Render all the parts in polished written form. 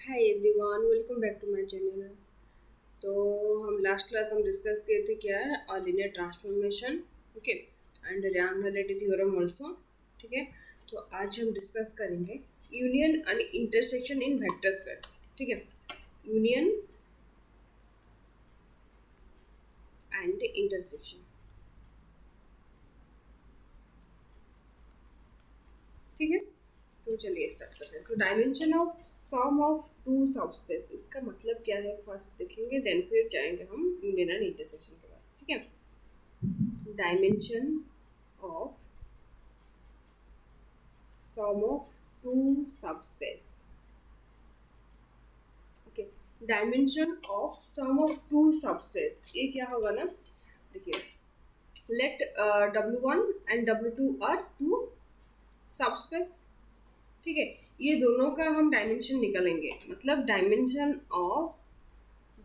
Hi everyone, welcome back to my channel. तो हम last class discuss किए थे क्या है linear transformation, okay, and rank nullity theorem also. ठीक है, तो आज हम डिस्कस करेंगे union and intersection in vector space. ठीक है, यूनियन एंड इंटरसेक्शन। ठीक है, तो चलिए स्टार्ट करते हैं। So dimension of sum of two subspace, इसका मतलब क्या है फर्स्ट देखेंगे, देन फिर जाएंगे हम यूनियन एंड इंटरसेक्शन के बाद। ठीक है, dimension of sum of two subspace. Okay, dimension of sum of two subspace, ये क्या होगा ना, देखिए, let W1 and W2 are two subspace. ठीक है, ये दोनों का हम डायमेंशन निकालेंगे, मतलब dimension of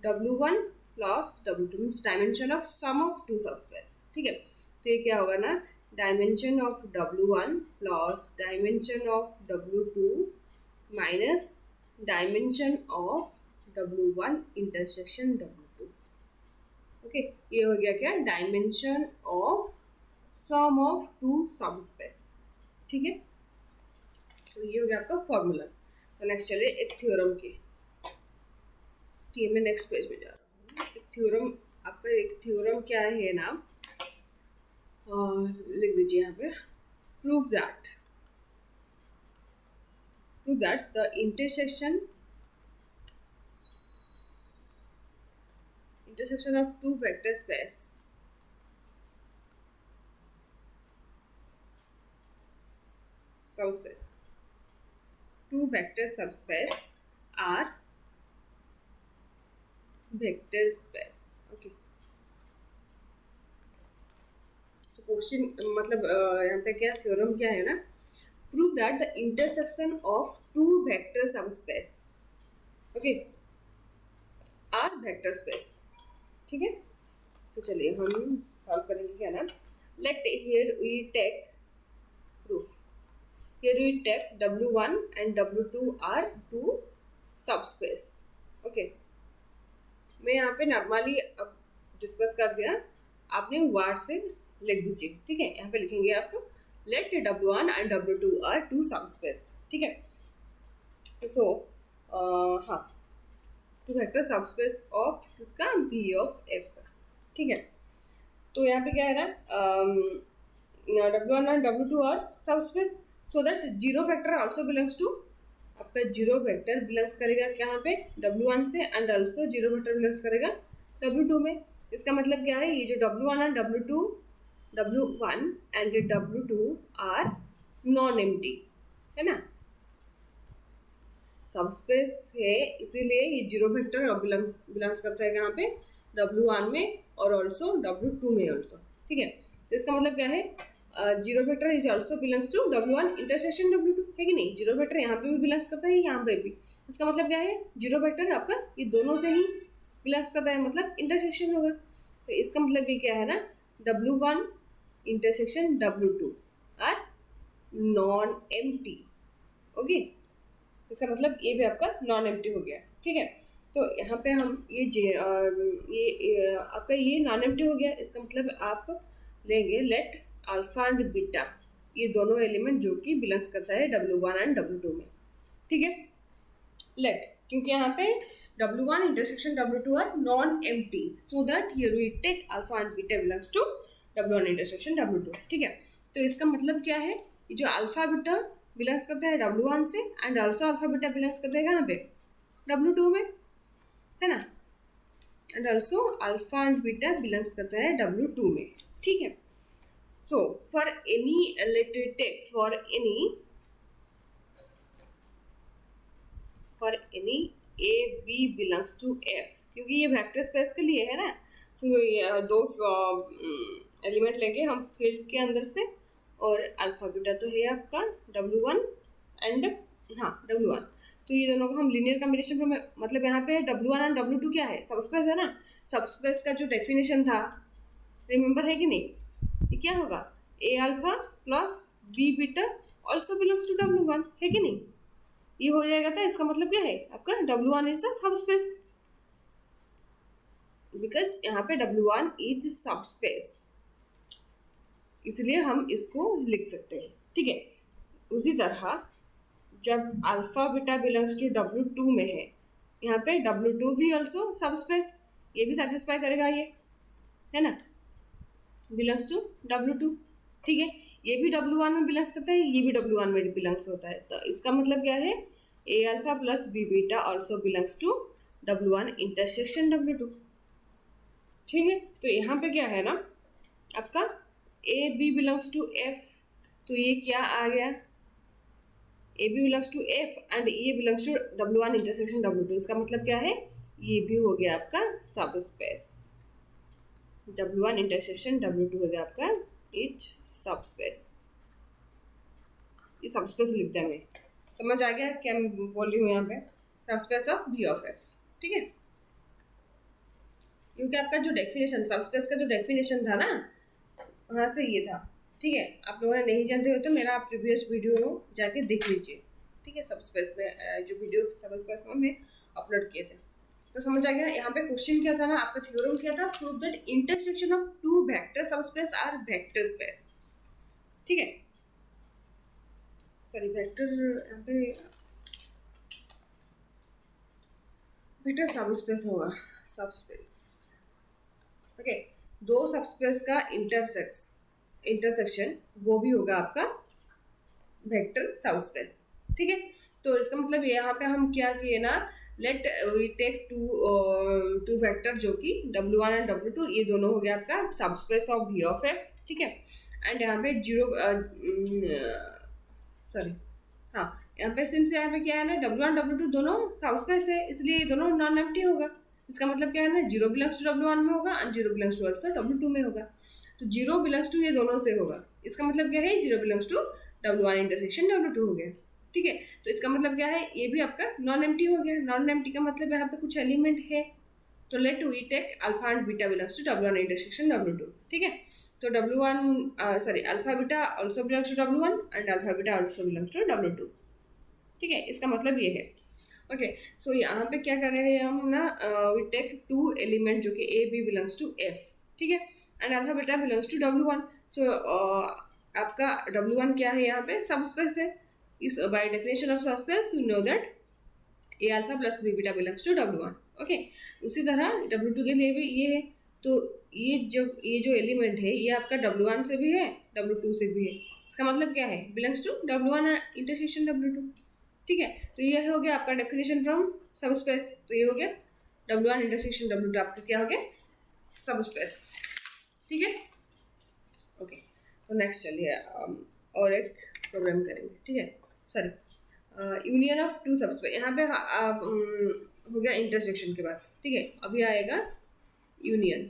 W1 plus W2 means dimension of sum of two subspace. ठीक है, तो ये क्या होगा ना, dimension of W1 plus dimension of W2 minus dimension of W1 intersection W2। Okay, ये हो गया क्या, dimension of sum of two subspace. ठीक है, तो ये हो गया आपका फॉर्मूला। तो नेक्स्ट चलिए एक थ्योरम की, ये मैं नेक्स्ट पेज में जा रहा हूँ। एक थ्योरम, आपका एक थ्योरम क्या है ना, लिख दीजिए यहाँ पे, prove that the intersection of two vector space subspace, two vector subspace are vector space। Okay, so question मतलब यहाँ पे क्या थ्योरम क्या है ना, prove that the intersection of two vector subspace, okay, are vector space. ठीक है, तो चलिए हम सॉल्व करेंगे क्या ना, let here we take proof. Here we take W1 and W2 are two subspace। Okay, मैं यहाँ पे नॉर्मली अब डिस्कस कर दिया, आपने वर्ड से लिख दीजिए। ठीक है, यहाँ पे लिखेंगे आप late W1 and W2 are two subspace। ठीक है, सो हाँ, टू वेक्टर सबस्पेस ऑफ किसका, V ऑफ F का। ठीक है, तो यहाँ पे क्या है ना, W1 and W2 are subspace so that zero vector also belongs to, आपका जीरो वेक्टर बिलोंग्स करेगा कहाँ पे, W1 से, and also zero vector belongs करेगा W2 में। इसका मतलब क्या है, ये जो W1 and W1 and W2 are non empty है ना, सबस्पेस है, इसीलिए ये जीरो वेक्टर बिलोंग्स करता है कहाँ पे, W1 में और ऑल्सो W2 में ऑल्सो। ठीक है, तो इसका मतलब क्या है, zero vector is also belongs to W1 intersection W2, है कि नहीं, जीरो वेक्टर यहाँ पे भी बिलोंग्स करता है, यहाँ पे भी। इसका मतलब क्या है, जीरो वेक्टर आपका ये दोनों से ही बिलोंग्स करता है, मतलब इंटरसेक्शन होगा। तो इसका मतलब ये क्या है ना, W1 intersection W2 are non empty. Okay, इसका मतलब ये भी आपका नॉन एम्प्टी हो गया। ठीक है, तो यहाँ पे हम ये आपका ये नॉन एम्प्टी हो गया, इसका मतलब आप लेंगे लेट अल्फा एंड बीटा, ये दोनों एलिमेंट जो कि बिलोंग्स करता है W1 एंड W2 में। ठीक है, लेट, क्योंकि यहाँ पे W1 intersection W2 are non empty, so that here we take alpha and beta belongs to W1 intersection W2। ठीक है, तो इसका मतलब क्या है, ये जो अल्फा बीटा बिलोंग्स करता है W1 से, and also alpha beta belongs करता है कहाँ पे, W2 में, है ना, and also alpha and beta belongs करता है W2 में। ठीक है, so for any, let me take for any A B belongs to F, क्योंकि ये वेक्टर स्पेस के लिए है ना, सो दो एलिमेंट लेंगे हम फील्ड के अंदर से, और अल्फा बीटा तो है आपका W1 एंड W1, तो ये दोनों को हम लीनियर कॉम्बिनेशन में, मतलब यहाँ पे W1 एंड W2 क्या है, सबस्पेस है ना, सबस्पेस का जो डेफिनेशन था रिमेंबर है कि नहीं, ये क्या होगा, a alpha plus b beta also belongs to W1, है कि नहीं, ये हो जाएगा था, इसका मतलब क्या है आपका W1 is the subspace, because यहाँ पे W1 इज सबस्पेस, इसलिए हम इसको लिख सकते हैं। ठीक है, उसी तरह जब alpha beta belongs to W2 में है, यहाँ पे W2 भी ऑल्सो सबस्पेस, ये भी सेटिस्फाई करेगा, ये है ना, बिलोंग्स टू W2। ठीक है, ये भी W1 में बिलोंग्स करता है, ये भी W1 में बिलोंग्स होता है, तो इसका मतलब क्या है A alpha plus B beta also belongs to W1 intersection W2। ठीक है, तो यहाँ पे क्या है ना आपका A B belongs to F, तो ये क्या आ गया, A B belongs to F and ये belongs to W1 intersection W2, इसका मतलब क्या है, ये भी हो गया आपका सब स्पेस, W1 इंटरसेक्शन W2 हो गया आपका इच सब स्पेस। ये सब स्पेस लिखते हैं, हमें समझ आ गया क्या मैं बोल रही हूँ यहाँ पे, सब space of B of F। ठीक है, क्योंकि आपका जो डेफिनेशन सब स्पेस का जो डेफिनेशन था ना, वहाँ से ये था। ठीक है, आप लोगों ने नहीं जानते हो तो मेरा प्रीवियस वीडियो जाके देख लीजिए। ठीक है, सब स्पेस में जो वीडियो सब स्पेस में हमने अपलोड किए थे, तो समझ आ गया। यहाँ पे क्वेश्चन क्या था ना, आपका थ्योरम क्या था, prove that intersection of two vector subspace are vector space. ठीक है, सॉरी वेक्टर, यहाँ पे वेक्टर सब स्पेस होगा, सब स्पेस। ओके, दो सब स्पेस का इंटरसेक्शन वो भी होगा आपका वेक्टर सब स्पेस। ठीक है, तो इसका मतलब यहाँ पे हम क्या किए ना, let we take two vector जो कि W1 एंड W2, ये दोनों हो गया आपका सब space of V of F। ठीक है, एंड यहाँ पे हाँ, यहाँ पे सिंस यहाँ पे क्या है ना, W1 W2 दोनों सब स्पेस है, इसलिए ये दोनों नॉन एम्प्टी होगा। इसका मतलब क्या है ना, 0 बिलोंग्स टू W1 में होगा and 0 belongs to also W2 में होगा, तो 0 बिलोंग्स टू ये दोनों से होगा, इसका मतलब क्या है 0 belongs to W1 intersection W2 हो गया। ठीक है, तो इसका मतलब क्या है, ये भी आपका नॉन एम्प्टी हो गया। नॉन एम्प्टी का मतलब यहाँ पे कुछ एलिमेंट है, तो let we take alpha and beta belongs to W1 intersection W2। ठीक है, तो alpha beta also belongs to W1 and alpha beta also belongs to W2। ठीक है, इसका मतलब ये है। ओके, सो यहाँ पे क्या कर रहे हैं हम ना, वी टेक टू एलिमेंट जो कि A B belongs to F। ठीक है, and alpha beta belongs to W1। So आपका W1 क्या है, यहाँ पे सब स्पेस है, इस by definition of subspace you know that A alpha plus B beta belongs to W1। Okay, उसी तरह W2 के लिए भी ये है, तो ये जो एलिमेंट है ये आपका W1 से भी है W2 से भी है, इसका मतलब क्या है, belongs to W1 intersection W2। ठीक है, तो ये हो गया आपका डेफिनेशन फ्रॉम सब स्पेस, तो ये हो गया W1 इंटरसेक्शन W2 आपका क्या हो गया सब स्पेस। ठीक है, ओके, तो नेक्स्ट चलिए और एक प्रॉब्लम करेंगे। ठीक है, सॉरी यूनियन ऑफ टू सब स्पेस, यहाँ पे हो गया इंटरसेक्शन के बाद। ठीक है, अभी आएगा union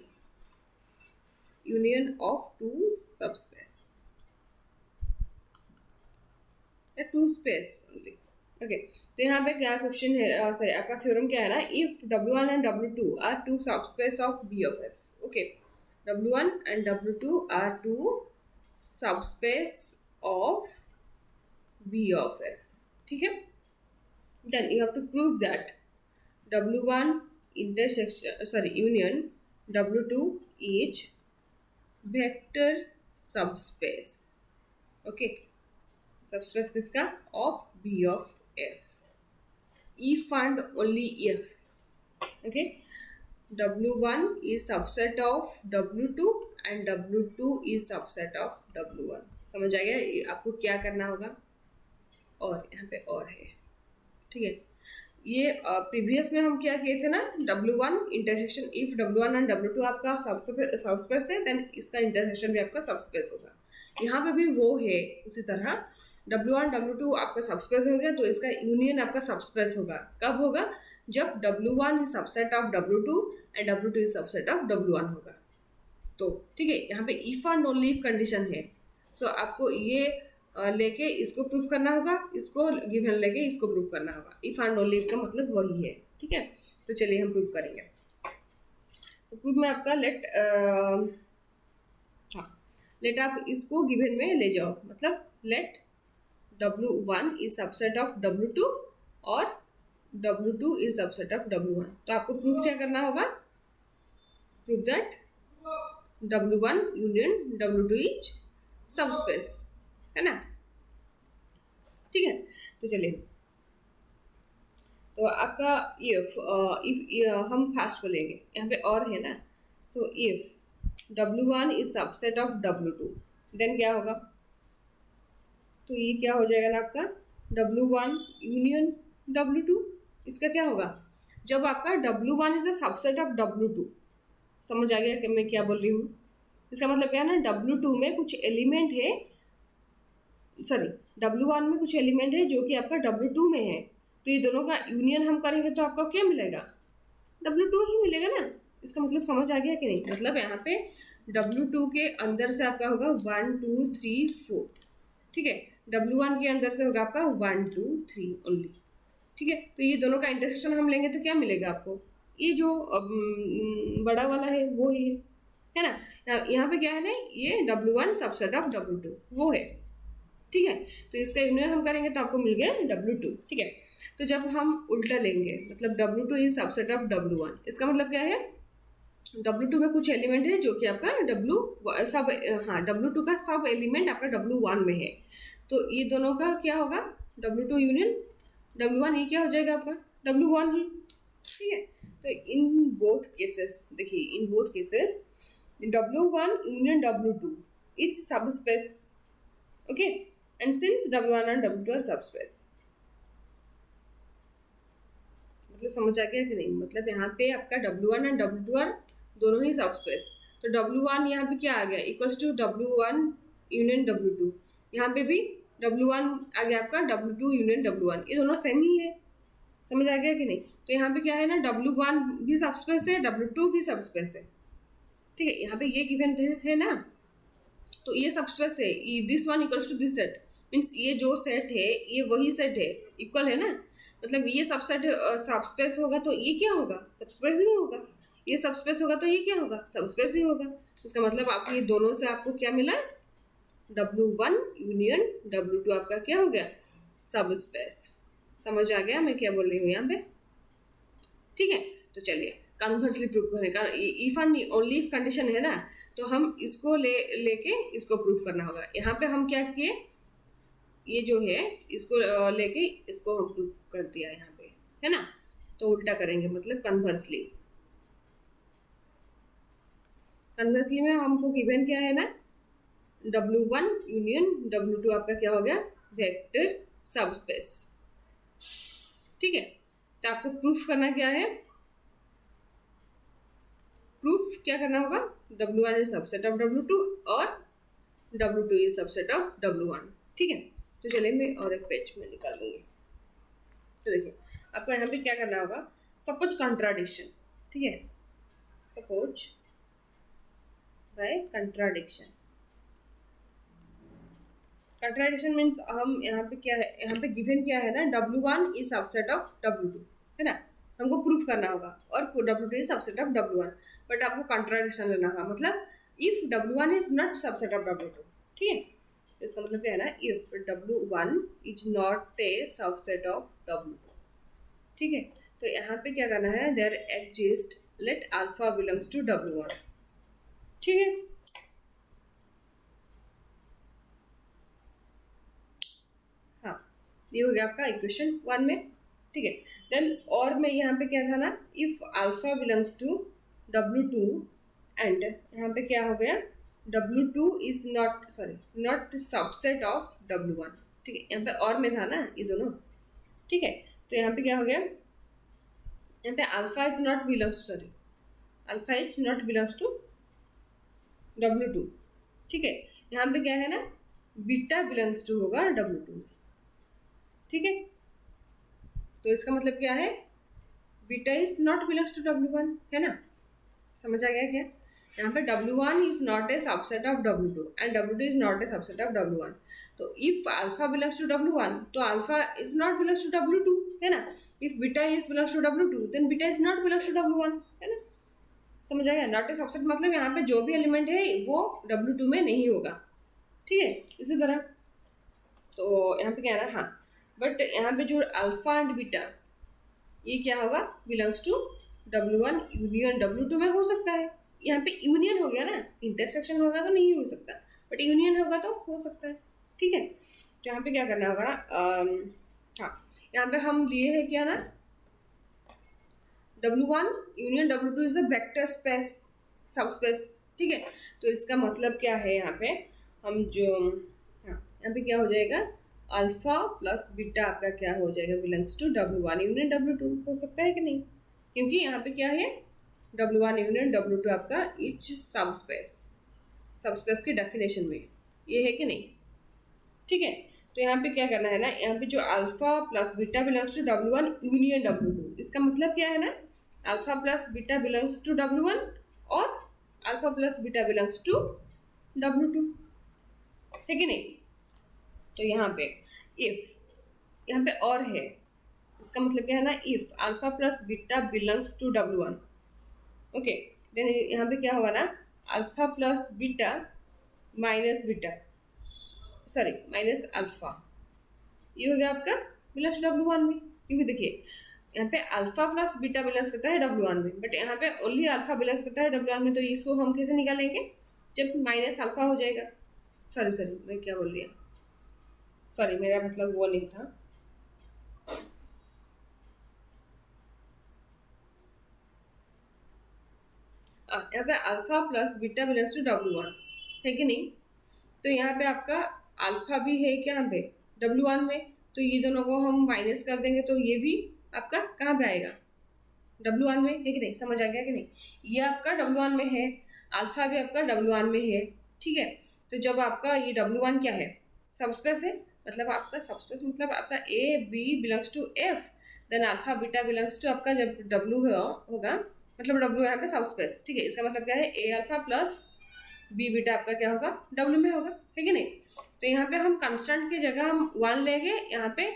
of two subspace, two space only. Okay, तो यहाँ पे क्या क्वेश्चन है, सॉरी आपका थ्योरम क्या है ना, if W1 and W2 are two subspace of B of F। Okay, W1 and W2 are two subspace of B of F। ठीक है, then you have to prove that W1 union W2 is vector subspace. Okay, subspace किसका, of B of F, if and only if. Okay, W1 is subset of W2 and W2 is subset of W1। समझ आ गया आपको क्या करना होगा, और यहाँ पे और है। ठीक है, ये प्रीवियस में हम क्या किए थे ना, W1 intersection, if W1 and W2 आपका सबस्पेस है देन इसका इंटरसेक्शन भी आपका सबस्पेस होगा। यहाँ पे भी वो है, उसी तरह W1 W2 आपका सबस्पेस हो गया, तो इसका यूनियन आपका सबस्पेस होगा। कब होगा, जब W1 is subset of W2 and W2 is subset of W1 होगा। तो ठीक है, यहाँ पे if and only if condition है, सो आपको ये लेके इसको प्रूफ करना होगा, इसको गिवन लेके इसको प्रूफ करना होगा। इफ एंड ओनली इफ का मतलब वही है। ठीक है, तो चलिए हम प्रूफ करेंगे। तो प्रूफ में आपका लेट आप इसको गिवन में ले जाओ, मतलब late W1 is subset of W2 और W2 is subset of W1। तो आपको प्रूफ क्या करना होगा, proof that W1 union W2 is subspace, है ना, ठीक है। तो चलिए, तो आपका इफ हम फास्ट को लेंगे, यहाँ पे और है ना, so if W1 is subset of W2 then क्या होगा, तो ये क्या हो जाएगा ना आपका W1 यूनियन W2। इसका क्या होगा, जब आपका W1 is a subset of W2, समझ आ गया कि मैं क्या बोल रही हूँ। इसका मतलब क्या है ना, W2 में कुछ एलिमेंट है, सॉरी W1 में कुछ एलिमेंट है जो कि आपका W2 में है, तो ये दोनों का यूनियन हम करेंगे तो आपको क्या मिलेगा, W2 ही मिलेगा ना। इसका मतलब समझ आ गया कि नहीं, मतलब यहाँ पे W2 के अंदर से आपका होगा 1 2 3 4, ठीक है। W1 के अंदर से होगा आपका 1 2 3 ओनली, ठीक है। तो ये दोनों का इंटरसेक्शन हम लेंगे तो क्या मिलेगा आपको, ये जो बड़ा वाला है वो ही है ना। यहाँ पे क्या है ना, ये W1 सबसेट ऑफ W2 वो है, ठीक है। तो इसका यूनियन हम करेंगे तो आपको मिल गया W2, ठीक है। तो जब हम उल्टा लेंगे, मतलब W2 is subset of W1, इसका मतलब क्या है, W2 में कुछ एलिमेंट है जो कि आपका W2 का सब एलिमेंट आपका W1 में है, तो ये दोनों का क्या होगा, W2 यूनियन W1, ये क्या हो जाएगा आपका W1 ही, ठीक है। तो इन बोथ केसेस, देखिए in both cases W1 union W2 is subspace, okay, and since W1 and W2 are subspace. मतलब समझ आ गया कि नहीं, मतलब यहाँ पे आपका W1 and W2 आर दोनों ही सबस्पेस, तो W1 यहाँ पे क्या आ गया, equals to W1 union W2, यहाँ पे भी W1 आ गया आपका W2 यूनियन W1, ये दोनों सेम ही है, समझ आ गया कि नहीं। तो यहाँ पे क्या है ना, W1 भी सबस्पेस है, W2 भी सबस्पेस है, ठीक है। यहाँ पे ये गिवन है ना, तो ये सबस्पेस है, this one equals to this set, means ये जो सेट है ये वही सेट है, इक्वल है ना, मतलब ये सबसेट सबस्पेस होगा तो ये क्या होगा, सबस्पेस ही होगा, ये सबस्पेस होगा तो ये क्या होगा, सबस्पेस ही होगा। इसका मतलब आपको ये दोनों से आपको क्या मिला, W1 यूनियन W2 आपका क्या हो गया, सबस्पेस। समझ आ गया मैं क्या बोल रही हूँ यहाँ पे, ठीक है। तो चलिए कन्वर्सली प्रूफ करें, if and only if condition है ना, तो हम इसको लेके इसको प्रूफ करना होगा। यहाँ पे हम क्या किए, ये जो है इसको लेके इसको हम प्रूफ कर दिया यहाँ पे, है ना। तो उल्टा करेंगे, मतलब कन्वर्सली में हमको गिवन क्या है ना, W1 यूनियन W2 आपका क्या हो गया, वेक्टर सबस्पेस, ठीक है। तो आपको प्रूफ करना क्या है, प्रूफ क्या करना होगा, W1 is subset of W2 और W2 is subset of W1, ठीक है। तो चलिए मैं और एक पेज में निकाल लूंगी। तो देखिए आपको यहाँ पे क्या करना होगा, सपोज कंट्राडिक्शन, ठीक है, suppose by contradiction. Contradiction means हम यहाँ पे क्या है, यहाँ पे गिवन क्या है ना, W1 is subset of W2, है ना, हमको प्रूफ करना होगा, और W2 is subset of W1, but आपको कंट्राडिक्शन लेना होगा, मतलब if W1 is not subset of W2, ठीक है। इसका मतलब क्या है ना, if W1 is not a subset of W2, ठीक है। तो यहाँ पे क्या करना है, there exist let alpha belongs to W1, ठीक है। हाँ, ये हो गया आपका इक्वेशन 1 में, ठीक है। देन और में यहाँ पे क्या था ना, if alpha belongs to W2 and यहाँ पे क्या हो गया, W2 is not subset of W1, ठीक है। यहाँ पे और में था ना ये दोनों, ठीक है। तो यहाँ पे क्या हो गया, यहाँ पे alpha is not belongs to W2, ठीक है। यहाँ पे क्या है ना, बीटा बिलोंग्स टू होगा W2 में, ठीक है। तो इसका मतलब क्या है, beta is not belongs to W1, है ना, समझ आ गया क्या। यहाँ पे W1 is not a subset of W2 and W2 is not a subset of W1, तो if alpha belongs to W1 तो alpha is not belongs to W2, है ना। If beta is belongs to W2 then beta is not belongs to W1, है ना, समझ आ गया। Not a subset मतलब यहाँ पे जो भी एलिमेंट है वो W2 में नहीं होगा, ठीक है। इसी तरह तो यहाँ पे क्या है ना, हाँ, बट यहाँ पे जो अल्फा एंड बीटा ये क्या होगा, belongs to W1 union W2 में हो सकता है। यहाँ पे यूनियन हो गया ना, इंटरसेक्शन होगा तो नहीं हो सकता, बट यूनियन होगा तो हो सकता है। ठीक है, तो यहाँ पे क्या करना होगा ना, हाँ यहाँ पे हम लिए है क्या ना, W1 union W2 is the vector space subspace. ठीक है, तो इसका मतलब क्या है, यहाँ पे हम जो यहाँ पे क्या हो जाएगा, अल्फा प्लस बीटा आपका क्या हो जाएगा, belongs to W1 union W2। हो सकता है कि नहीं, क्योंकि यहाँ पे क्या है, W1 यूनियन W2 आपका इच सबस्पेस की डेफिनेशन में ये है कि नहीं। ठीक है, तो यहाँ पे क्या करना है ना, यहाँ पे जो alpha plus beta belongs to W1 union W2, इसका मतलब क्या है ना, alpha plus beta belongs to W1 और alpha plus beta belongs to W2, है कि नहीं। तो यहाँ पे इफ, यहाँ पे और है, इसका मतलब क्या है ना, if alpha plus beta belongs to W1, okay, then यहाँ पे क्या होगा ना, alpha plus beta minus beta, sorry minus alpha, ये हो गया आपका बिलोंग्स टू W1 में। क्योंकि देखिए यहाँ पे अल्फा प्लस बीटा बिलोंग्स करता है W1 में, बट यहाँ पे ओनली अल्फा बिलोंग्स करता है W1 में, तो इसको हम कैसे निकालेंगे, जब माइनस अल्फा हो जाएगा। सॉरी मैं क्या बोल रही हूँ, सॉरी मेरा मतलब वो नहीं था। यहाँ पे alpha plus beta belongs to W1, है कि नहीं। तो यहाँ पे आपका अल्फा भी है क्या यहाँ पे W1 में, तो ये दोनों को हम माइनस कर देंगे, तो ये भी आपका कहाँ पे आएगा, W1 में, है कि नहीं। समझ आ गया कि नहीं, ये आपका W1 में है, अल्फा भी आपका W1 में है। ठीक है, तो जब आपका ये W1 क्या है, सबस्पेस है, मतलब आपका सबस्पेस मतलब आपका A B belongs to F, then alpha beta belongs to आपका जब W होगा, मतलब W यहाँ पे सबस्पेस। ठीक है, इसका मतलब क्या है, A alpha plus B beta आपका क्या होगा, W में होगा, है कि नहीं। तो यहाँ पे हम कंस्टेंट की जगह हम 1 लेंगे, यहाँ पे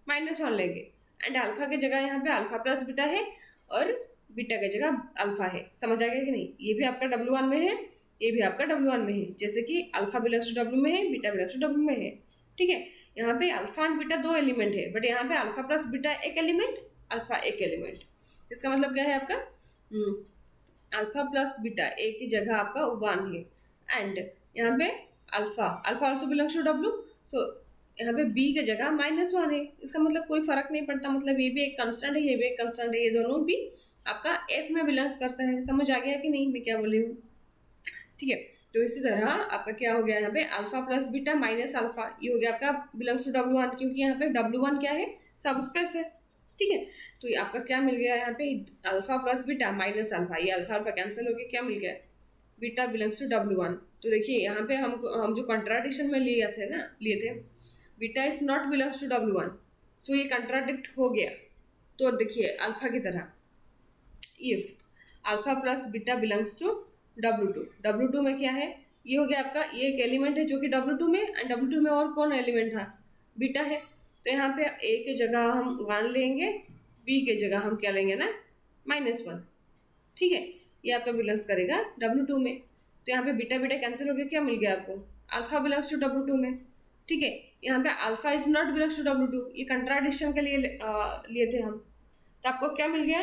-1 लेंगे, एंड अल्फा की जगह यहाँ पे अल्फा प्लस बीटा है और बीटा की जगह अल्फा है। समझ आ गया कि नहीं, ये भी आपका W1 में है, ये भी आपका W1 में है, जैसे कि अल्फा बिलोंग्स टू W में है, बीटा बिलोंग्स टू W में है। ठीक है, यहाँ पे अल्फा एंड बीटा 2 एलिमेंट है, बट यहाँ पे अल्फा प्लस बीटा एक एलिमेंट, अल्फा एक एलिमेंट। इसका मतलब क्या है आपका, अल्फा प्लस बीटा एक की जगह आपका 1 है, एंड यहाँ पे alpha also belongs to W, so यहाँ पे B की जगह -1 है। इसका मतलब कोई फर्क नहीं पड़ता, मतलब ये भी एक कंस्टेंट है, ये भी एक कंस्टेंट है, ये दोनों भी आपका F में बिलोंग्स करता है। समझ आ गया कि नहीं मैं क्या बोल रही हूँ। ठीक है, तो इसी तरह आपका क्या हो गया, यहाँ पे alpha plus beta minus alpha, ये हो गया आपका बिलोंग्स टू W1, क्योंकि यहाँ पे W1 क्या है, सबस्पेस है। ठीक है, तो ये आपका क्या मिल गया, यहाँ पे alpha plus beta minus alpha, ये अल्फा अल्फा कैंसिल हो गया, क्या मिल गया, बीटा बिलोंग्स टू W1। तो देखिए यहाँ पे हम जो कंट्राडिक्शन में लिए थे beta is not belongs to W1, so ये कंट्राडिक्ट हो गया। तो देखिए अल्फा की तरह, if alpha plus beta belongs to W2 में क्या है, ये हो गया आपका, ये एक एलिमेंट है जो कि W2 में, एंड W2 में और कौन एलिमेंट था, बीटा है। तो यहाँ पे A की जगह हम 1 लेंगे, B की जगह हम क्या लेंगे ना, -1। ठीक है, ये आपका बिलोंग्स करेगा W2 में। तो यहाँ पे बीटा बीटा कैंसिल हो गया, क्या मिल गया आपको, अल्फा बिलोंग्स टू W2 में। ठीक है, यहाँ पे alpha is not belongs to W2, ये कंट्राडिक्शन के लिए लिए थे हम, तो आपको क्या मिल गया,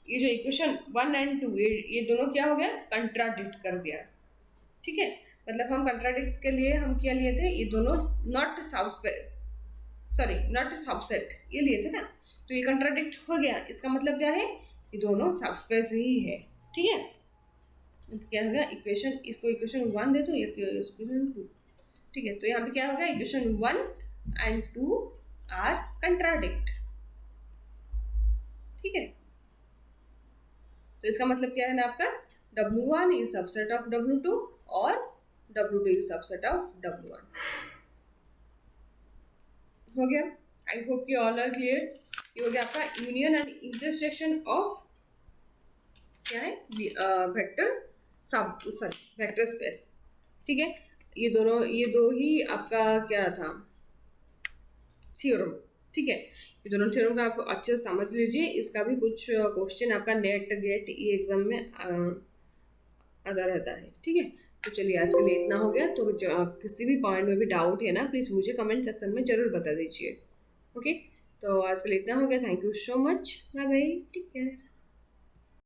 ये जो इक्वेशन 1 एंड 2 ये दोनों क्या हो गया, कंट्राडिक्ट कर दिया। ठीक है, मतलब हम कंट्राडिक्ट के लिए हम क्या लिए थे, ये दोनों not subspace, sorry not subset, ये लिए थे ना, तो ये कंट्राडिक्ट हो गया। इसका मतलब क्या है, ये दोनों सबस्पेस ही है। ठीक है, क्या हो गया इक्वेशन, इसको इक्वेशन 1 दे दो, इक्वेशन 2। ठीक है, तो यहाँ पे क्या होगा, इक्वेशन 1 एंड 2 आर कंट्राडिक्ट। ठीक है, तो इसका मतलब क्या है ना आपका, W1 is subset of W2 और W2 is subset of W1। हो गया, I hope you all are clear. ये हो गया आपका यूनियन एंड इंटरसेक्शन ऑफ क्या है, वेक्टर स्पेस। ठीक है, ये दो ही आपका क्या था, थ्योरम। ठीक है, ये दोनों थ्योरम का आप अच्छे से समझ लीजिए, इसका भी कुछ क्वेश्चन आपका नेट गेट ये एग्जाम में आता रहता है। ठीक है, तो चलिए आज के लिए इतना हो गया। तो किसी भी पॉइंट में भी डाउट है ना, प्लीज़ मुझे कमेंट सेक्शन में ज़रूर बता दीजिए। ओके, तो आज के लिए इतना हो गया। Thank you so much, bye bye, take care.